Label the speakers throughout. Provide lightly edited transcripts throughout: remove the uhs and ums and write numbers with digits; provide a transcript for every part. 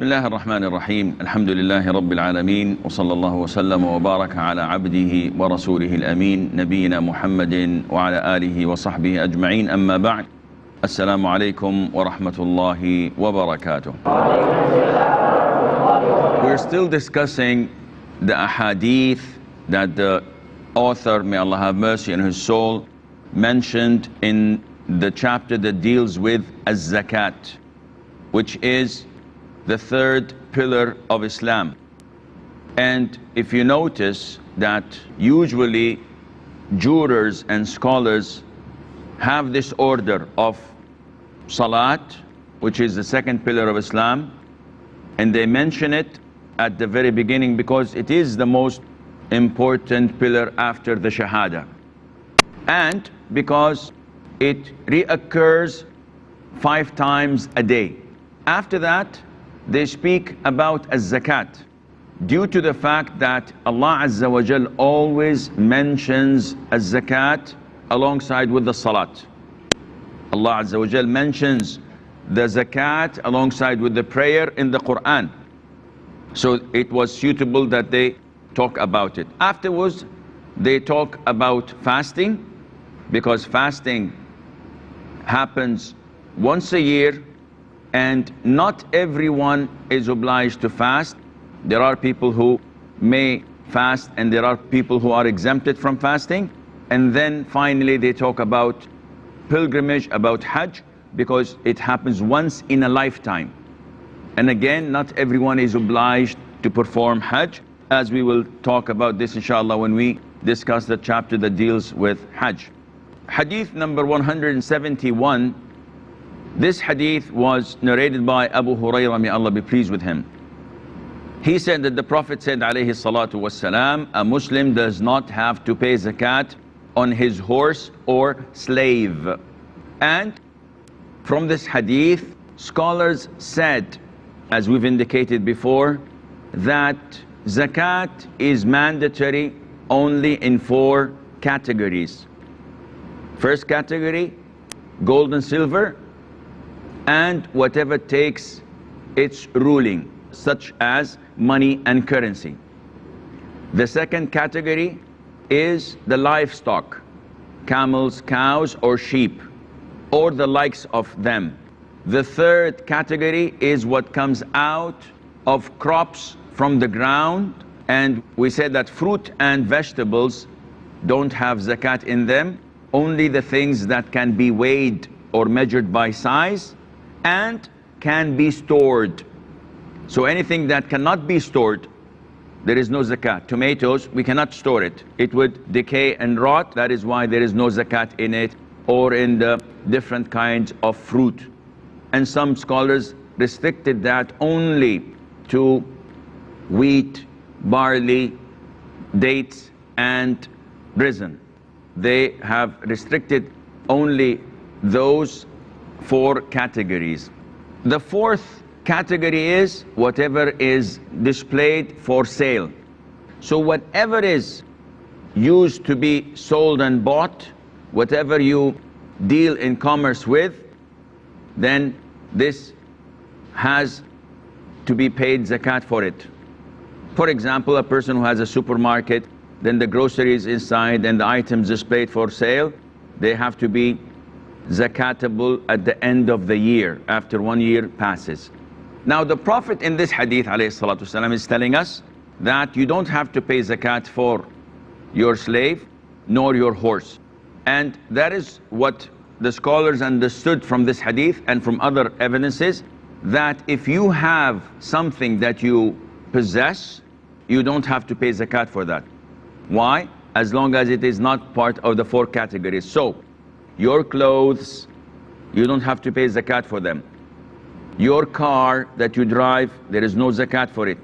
Speaker 1: الله الرحمن الرحيم الحمد لله رب العالمين وصلى الله وسلم وبارك على عبده ورسوله الأمين نبينا محمد وعلى آله وصحبه أجمعين أما بعد السلام عليكم ورحمة الله وبركاته. We're still discussing the ahadith that the author, may Allah have mercy on his soul, mentioned in the chapter that deals with Zakat, which is the third pillar of Islam. And if you notice that usually jurors and scholars have this order of Salat, which is the second pillar of Islam, and they mention it at the very beginning because it is the most important pillar after the Shahada, and because it reoccurs 5 times a day. After that, they speak about Zakat, due to the fact that Allah Azza wa Jal always mentions Zakat alongside with the Salat. Allah Azza wa Jal mentions the Zakat alongside with the prayer in the Quran. So it was suitable that they talk about it. Afterwards, they talk about fasting, because fasting happens once a year, and not everyone is obliged to fast. There are people who may fast and there are people who are exempted from fasting. And then finally they talk about pilgrimage, about Hajj, because it happens once in a lifetime. And again, not everyone is obliged to perform Hajj, as we will talk about this inshallah when we discuss the chapter that deals with Hajj. Hadith number 171. This hadith was narrated by Abu Hurairah, may Allah be pleased with him. He said that the Prophet said, alayhi salatu wassalam, a Muslim does not have to pay zakat on his horse or slave. And from this hadith, scholars said, as we've indicated before, that zakat is mandatory only in 4 categories. First category, gold and silver, and whatever takes its ruling, such as money and currency. The second category is the livestock, camels, cows or sheep, or the likes of them. The third category is what comes out of crops from the ground, and we said that fruit and vegetables don't have zakat in them, only the things that can be weighed or measured by size and can be stored. So anything that cannot be stored, there is no zakat. Tomatoes, we cannot store it. It would decay and rot. That is why there is no zakat in it, or in the different kinds of fruit. And some scholars restricted that only to wheat, barley, dates and resin. They have restricted only those 4 categories. The fourth category is whatever is displayed for sale. So whatever is used to be sold and bought, whatever you deal in commerce with, then this has to be paid zakat for it. For example, a person who has a supermarket, then the groceries inside and the items displayed for sale, they have to be zakatable at the end of the year, after 1 year passes. Now the Prophet in this hadith ﷺ is telling us that you don't have to pay zakat for your slave nor your horse. And that is what the scholars understood from this hadith and from other evidences, that if you have something that you possess, you don't have to pay zakat for that. Why? As long as it is not part of the 4 categories. So your clothes, you don't have to pay zakat for them. Your car that you drive, there is no zakat for it.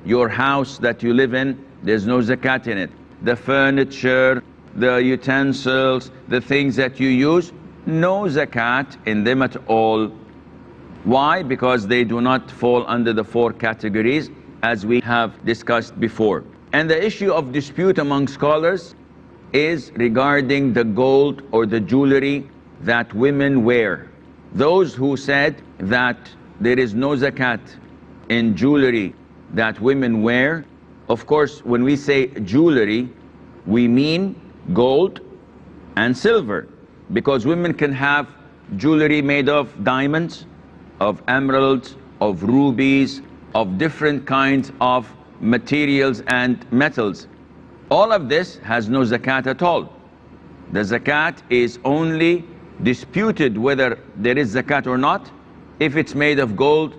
Speaker 1: Your house that you live in, there's no zakat in it. The furniture, the utensils, the things that you use, no zakat in them at all. Why? Because they do not fall under the 4 categories, as we have discussed before. And the issue of dispute among scholars is regarding the gold or the jewelry that women wear. Those who said that there is no zakat in jewelry that women wear. Of course, when we say jewelry, we mean gold and silver, because women can have jewelry made of diamonds, of emeralds, of rubies, of different kinds of materials and metals. All of this has no zakat at all. The zakat is only disputed whether there is zakat or not if it's made of gold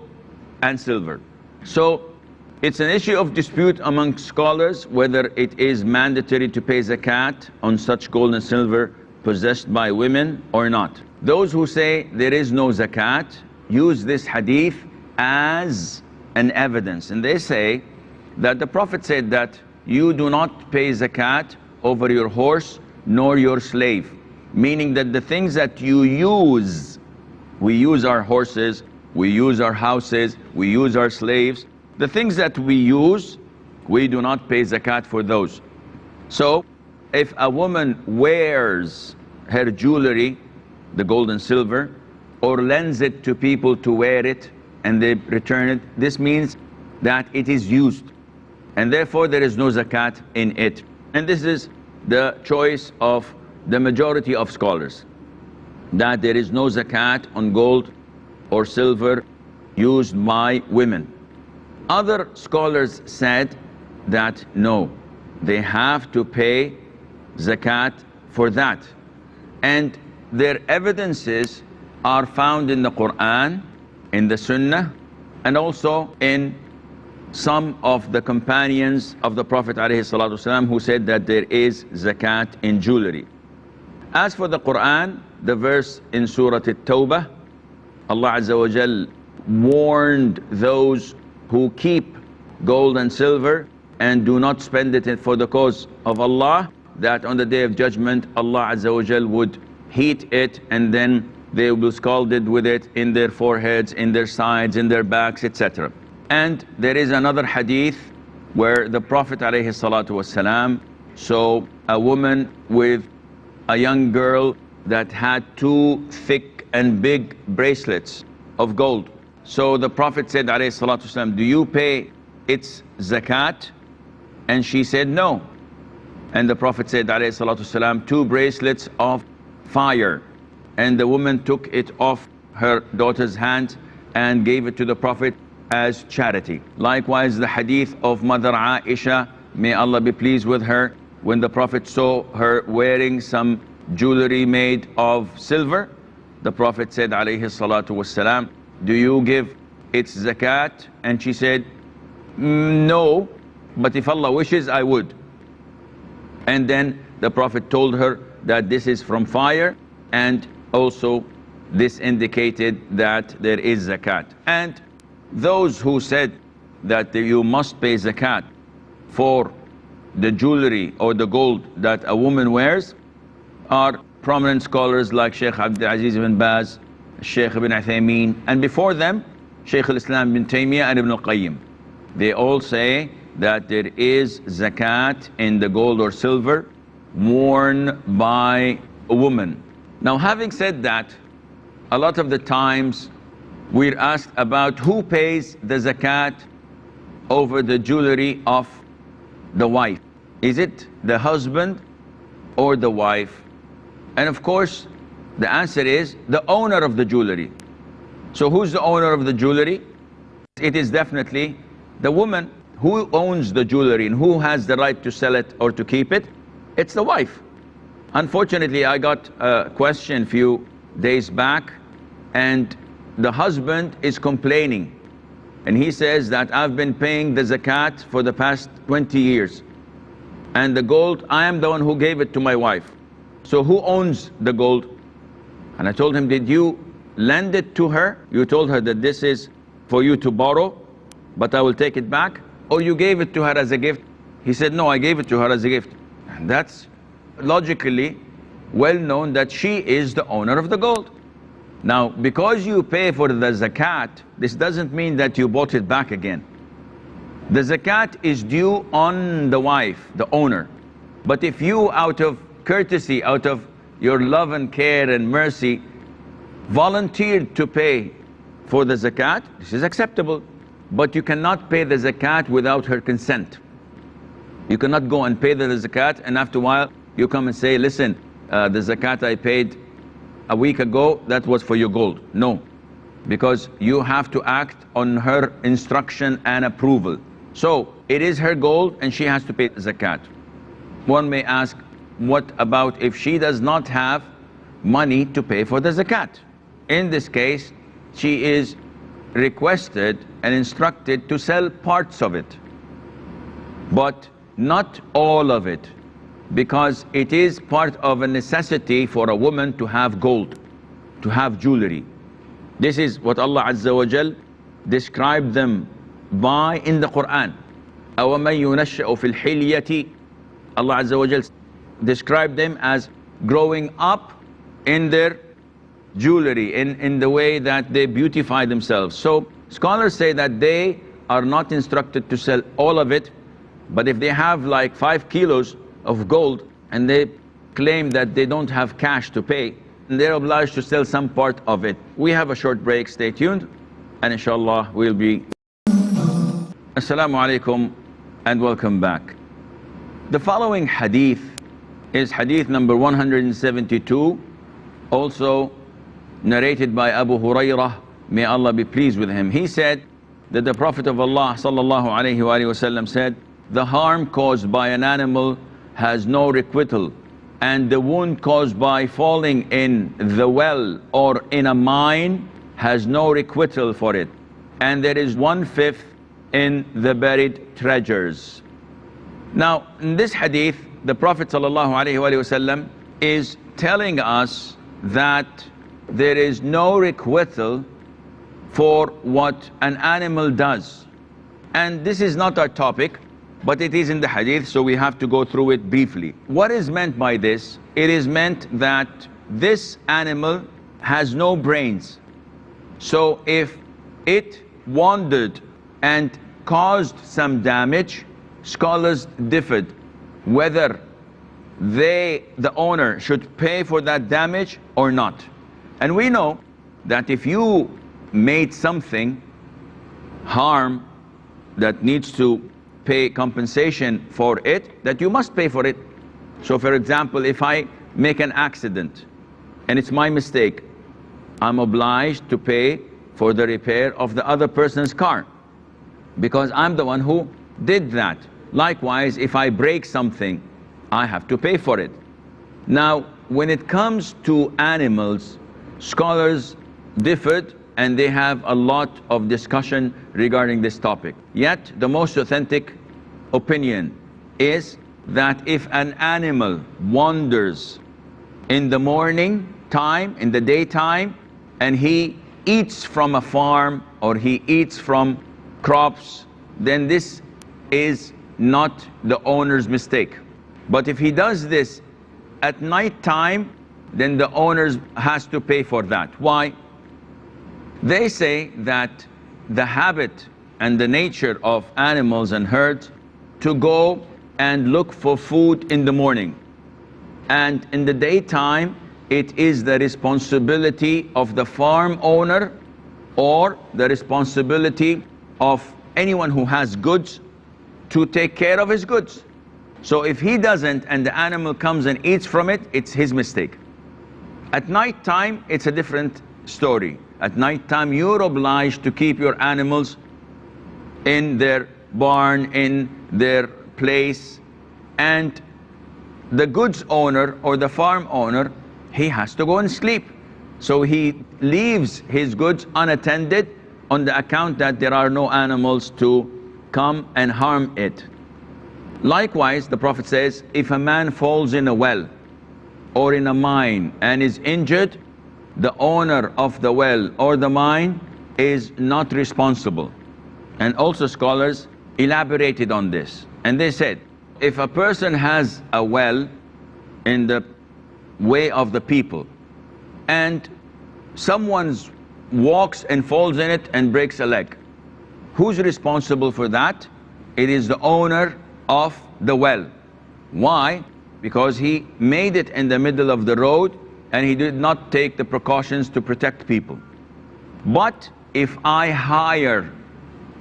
Speaker 1: and silver. So it's an issue of dispute among scholars whether it is mandatory to pay zakat on such gold and silver possessed by women or not. Those who say there is no zakat use this hadith as an evidence, and they say that the Prophet said that you do not pay zakat over your horse nor your slave, meaning that the things that you use, we use our horses, we use our houses, we use our slaves, the things that we use, we do not pay zakat for those. So if a woman wears her jewelry, the gold and silver, or lends it to people to wear it and they return it, this means that it is used, and therefore there is no zakat in it. And this is the choice of the majority of scholars, that there is no zakat on gold or silver used by women. Other scholars said that no, they have to pay zakat for that, and their evidences are found in the Quran, in the Sunnah, and also in some of the companions of the Prophet ﷺ who said that there is zakat in jewelry. As for the Quran, the verse in Surah At-Tawbah, Allah Azza wa Jal warned those who keep gold and silver and do not spend it for the cause of Allah, that on the Day of Judgment Allah Azza wa Jal would heat it, and then they will be scalded with it in their foreheads, in their sides, in their backs, etc. And there is another hadith where the Prophet ﷺ saw a woman with a young girl that had two thick and big bracelets of gold. So the Prophet said ﷺ, do you pay its zakat? And she said no. And the Prophet said ﷺ, two bracelets of fire. And the woman took it off her daughter's hand and gave it to the Prophet as charity. Likewise, the hadith of Mother Aisha, may Allah be pleased with her, when the Prophet saw her wearing some jewelry made of silver, the Prophet said alayhi salatu wassalam, do you give its zakat? And she said, no, but if Allah wishes, I would. And then the Prophet told her that this is from fire, and also this indicated that there is zakat. And those who said that you must pay zakat for the jewelry or the gold that a woman wears are prominent scholars like Sheikh Abdul Aziz ibn Baz, Sheikh ibn Uthaymeen, and before them Sheikh al-Islam ibn Taymiyyah and Ibn al-Qayyim. They all say that there is zakat in the gold or silver worn by a woman. Now, having said that, a lot of the times we're asked about who pays the zakat over the jewelry of the wife. Is it the husband or the wife? And of course, the answer is the owner of the jewelry. So who's the owner of the jewelry? It is definitely the woman. Who owns the jewelry and who has the right to sell it or to keep it? It's the wife. Unfortunately, I got a question a few days back, and the husband is complaining, and he says that I've been paying the zakat for the past 20 years, and the gold, I am the one who gave it to my wife. So who owns the gold? And I told him, did you lend it to her? You told her that this is for you to borrow, but I will take it back? Or you gave it to her as a gift? He said, no, I gave it to her as a gift. And that's logically well known that she is the owner of the gold. Now, because you pay for the zakat, this doesn't mean that you bought it back again. The zakat is due on the wife, the owner. But if you, out of courtesy, out of your love and care and mercy, volunteered to pay for the zakat, this is acceptable. but you cannot pay the zakat without her consent. You cannot go and pay the zakat and after a while you come and say, listen, the zakat I paid a week ago, that was for your gold. No, because you have to act on her instruction and approval. So it is her gold and she has to pay zakat. One may ask, what about if she does not have money to pay for the zakat? In this case, she is requested and instructed to sell parts of it, but not all of it, because it is part of a necessity for a woman to have gold, to have jewelry. This is what Allah Azza wa Jal described them by in the Quran. أَوَمَنْ يُنَشَّأُ فِي الْحِلْيَةِ, Allah Azza wa Jal described them as growing up in their jewelry, in the way that they beautify themselves. So scholars say that they are not instructed to sell all of it, but if they have like 5 kilos of gold and they claim that they don't have cash to pay, they're obliged to sell some part of it. We have a short break, stay tuned, and inshallah we'll be. Assalamu alaikum and welcome back. The following hadith is hadith number 172, also narrated by Abu Hurairah, may Allah be pleased with him. He said that the Prophet of Allah sallallahu alaihi wasallam said, the harm caused by an animal has no requital, and the wound caused by falling in the well or in a mine has no requital for it, and there is 1/5 in the buried treasures. Now in this hadith, the Prophet sallallahu alaihi wasallam is telling us that there is no requital for what an animal does. And this is not our topic, but it is in the hadith, so we have to go through it briefly. What is meant by this? It is meant that this animal has no brains. So if it wandered and caused some damage, scholars differed whether the owner should pay for that damage or not. And we know that if you made something harm that needs to pay compensation for it, that you must pay for it. So for example, if I make an accident and it's my mistake, I'm obliged to pay for the repair of the other person's car, because I'm the one who did that. Likewise, if I break something, I have to pay for it. Now when it comes to animals, scholars differed and they have a lot of discussion regarding this topic. Yet the most authentic opinion is that if an animal wanders in the morning time, in the daytime, and he eats from a farm or he eats from crops, then this is not the owner's mistake. But if he does this at night time, then the owner has to pay for that. Why? They say that the habit and the nature of animals and herds to go and look for food in the morning, and in the daytime it is the responsibility of the farm owner or the responsibility of anyone who has goods to take care of his goods. So if he doesn't and the animal comes and eats from it, it's his mistake. At night time it's a different story. At night time you're obliged to keep your animals in their barn, in their place, and the goods owner or the farm owner, he has to go and sleep. So he leaves his goods unattended on the account that there are no animals to come and harm it. Likewise, the Prophet says, if a man falls in a well or in a mine and is injured, the owner of the well or the mine is not responsible. And also scholars elaborated on this, and they said, if a person has a well in the way of the people and someone walks and falls in it and breaks a leg, who's responsible for that? It is the owner of the well. Why? Because he made it in the middle of the road and he did not take the precautions to protect people. But if I hire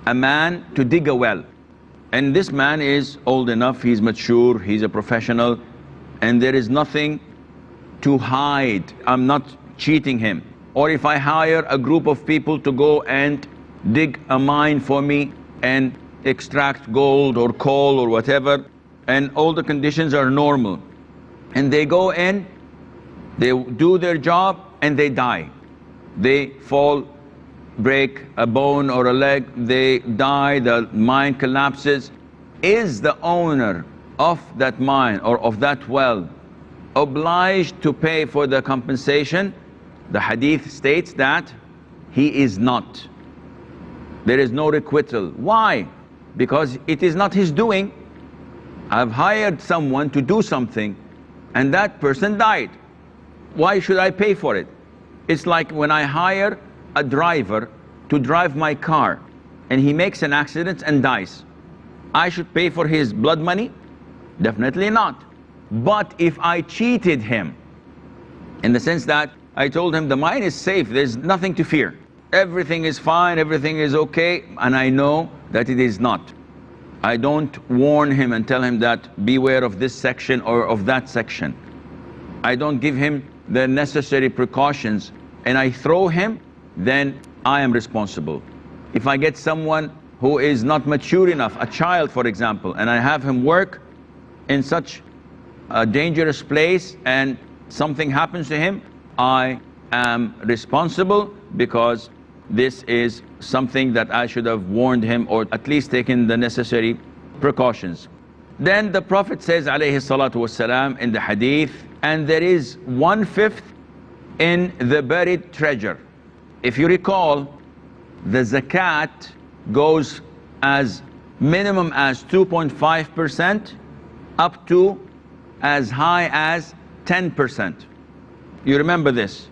Speaker 1: a man to dig a well. And this man is old enough, he's mature, he's a professional, and there is nothing to hide. I'm not cheating him. Or if I hire a group of people to go and dig a mine for me and extract gold or coal or whatever, and all the conditions are normal, and they go in, they do their job, and they die. They fall, break a bone or a leg, they die, the mine collapses. Is the owner of that mine or of that well obliged to pay for the compensation? The hadith states that he is not. There is no requital. Why? Because it is not his doing. I've hired someone to do something and that person died. Why should I pay for it? It's like when I hire a driver to drive my car and he makes an accident and dies. I should pay for his blood money? Definitely not. But if I cheated him, in the sense that I told him the mine is safe, there's nothing to fear, everything is fine, everything is okay, and I know that it is not. I don't warn him and tell him that beware of this section or of that section. I don't give him the necessary precautions and I throw him, then I am responsible. If I get someone who is not mature enough, a child for example, and I have him work in such a dangerous place and something happens to him, I am responsible because this is something that I should have warned him or at least taken the necessary precautions. Then the Prophet says alayhi salatu wasalam in the hadith, and there is 1/5 in the buried treasure. If you recall, the zakat goes as minimum as 2.5% up to as high as 10%. You remember this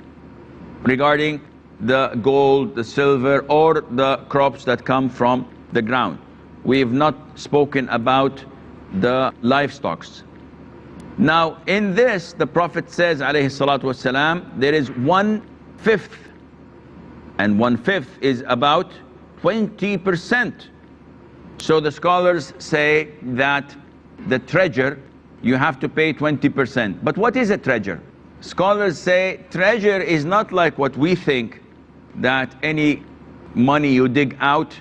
Speaker 1: regarding the gold, the silver, or the crops that come from the ground. We have not spoken about the livestock. Now in this the Prophet says alayhi salatu wasalam, there is 1/5, and 1/5 is about 20%. So the scholars say that the treasure you have to pay 20%. But what is a treasure? Scholars say treasure is not like what we think, that any money you dig out,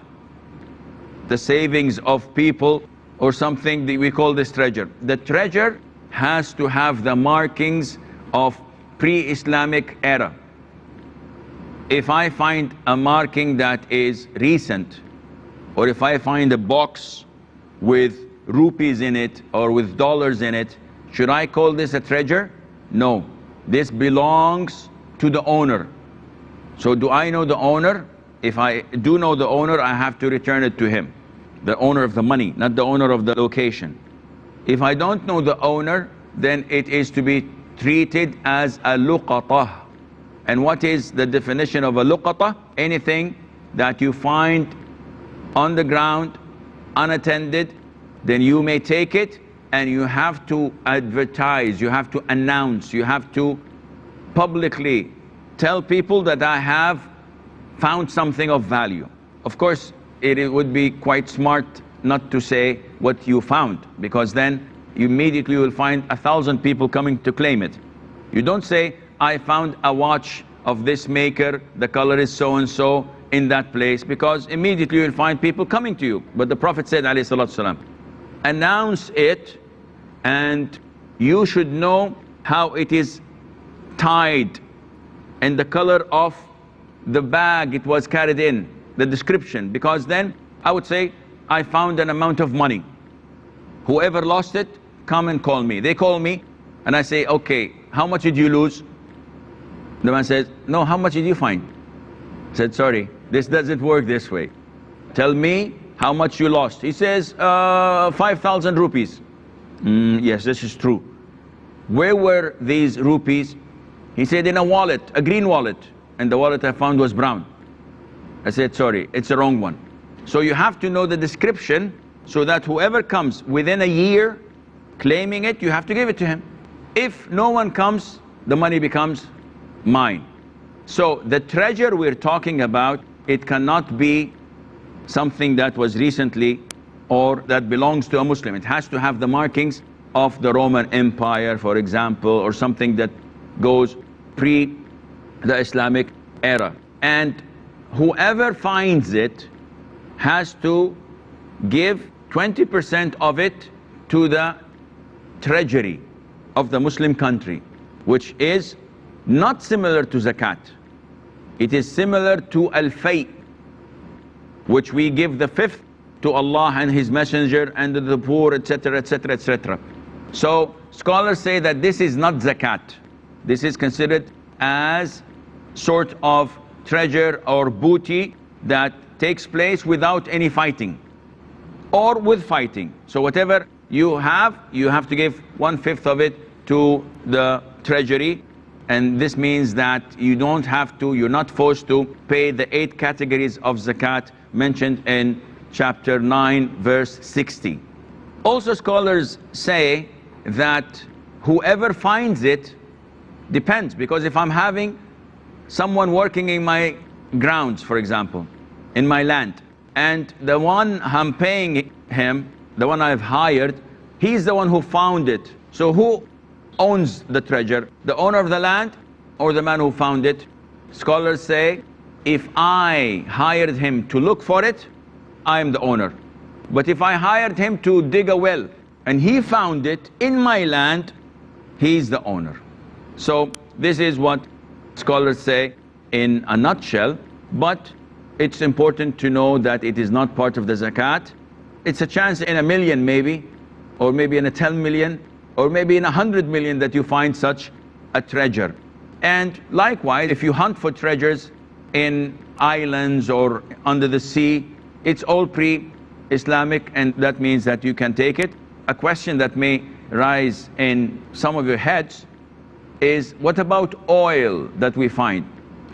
Speaker 1: the savings of people or something, that we call this treasure. The treasure has to have the markings of pre-Islamic era. If I find a marking that is recent, or if I find a box with rupees in it or with dollars in it, should I call this a treasure? No. This belongs to the owner. So do I know the owner? If I do know the owner, I have to return it to him, the owner of the money, not the owner of the location. If I don't know the owner, then it is to be treated as a luqatah. And what is the definition of a luqatah? Anything that you find on the ground unattended, then you may take it and you have to advertise, you have to announce, you have to publicly tell people that I have found something of value. Of course, it would be quite smart not to say what you found, because then immediately you will find 1,000 people coming to claim it. You don't say, I found a watch of this maker, the color is so and so in that place, because immediately you will find people coming to you. But the Prophet said alayhi salatu wasalam, announce it, and you should know how it is tied and the color of the bag it was carried in, the description, because then I would say, I found an amount of money. Whoever lost it, come and call me. They call me and I say, okay, how much did you lose? The man says, no, how much did you find? I said, sorry, this doesn't work this way. Tell me how much you lost. He says, 5,000 rupees. Yes, this is true. Where were these rupees? He said, in a wallet, a green wallet. And the wallet I found was brown. I said, sorry, it's the wrong one. So you have to know the description, so that whoever comes within a year claiming it, you have to give it to him. If no one comes, the money becomes mine. So the treasure we're talking about, it cannot be something that was recently or that belongs to a Muslim. It has to have the markings of the Roman Empire, for example, or something that goes pre the Islamic era. And whoever finds it has to give 20% of it to the treasury of the Muslim country, which is not similar to zakat. It is similar to al-fay, which we give the fifth to Allah and His Messenger and to the poor, etc., etc., etc. So scholars say that this is not zakat. This is considered as sort of treasure or booty that takes place without any fighting or with fighting. So whatever you have to give 1/5 of it to the treasury. And this means that you don't have to, you're not forced to pay the 8 categories of zakat mentioned in chapter 9 verse 60. Also scholars say that whoever finds it depends, because if I'm having someone working in my grounds, for example, in my land, and the one I'm paying him, the one I've hired, he's the one who found it. So who owns the treasure? The owner of the land or the man who found it? Scholars say, if I hired him to look for it, I am the owner. But if I hired him to dig a well and he found it in my land, he's the owner. So this is what scholars say in a nutshell, but it's important to know that it is not part of the zakat. It's a chance in a million maybe, or maybe in a 10 million, or maybe in 100 million that you find such a treasure. And likewise, if you hunt for treasures in islands or under the sea, it's all pre-Islamic, and that means that you can take it. A question that may rise in some of your heads is, what about oil that we find?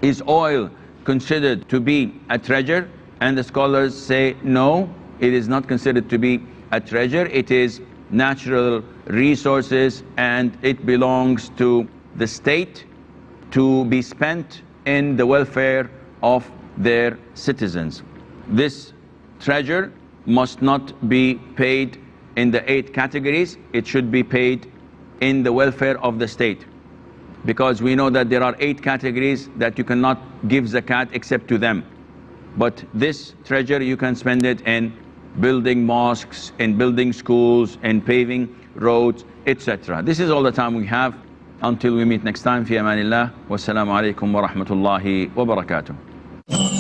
Speaker 1: Is oil considered to be a treasure? And the scholars say, no, it is not considered to be a treasure. It is natural resources and it belongs to the state to be spent in the welfare of their citizens. This treasure must not be paid in the 8 categories. It should be paid in the welfare of the state, because we know that there are 8 categories that you cannot give zakat except to them. But this treasure, you can spend it in building mosques, in building schools, in paving roads, etc. This is all the time we have. Until we meet next time, fi amanillah, wassalamu alaikum wa rahmatullahi wa barakatuh.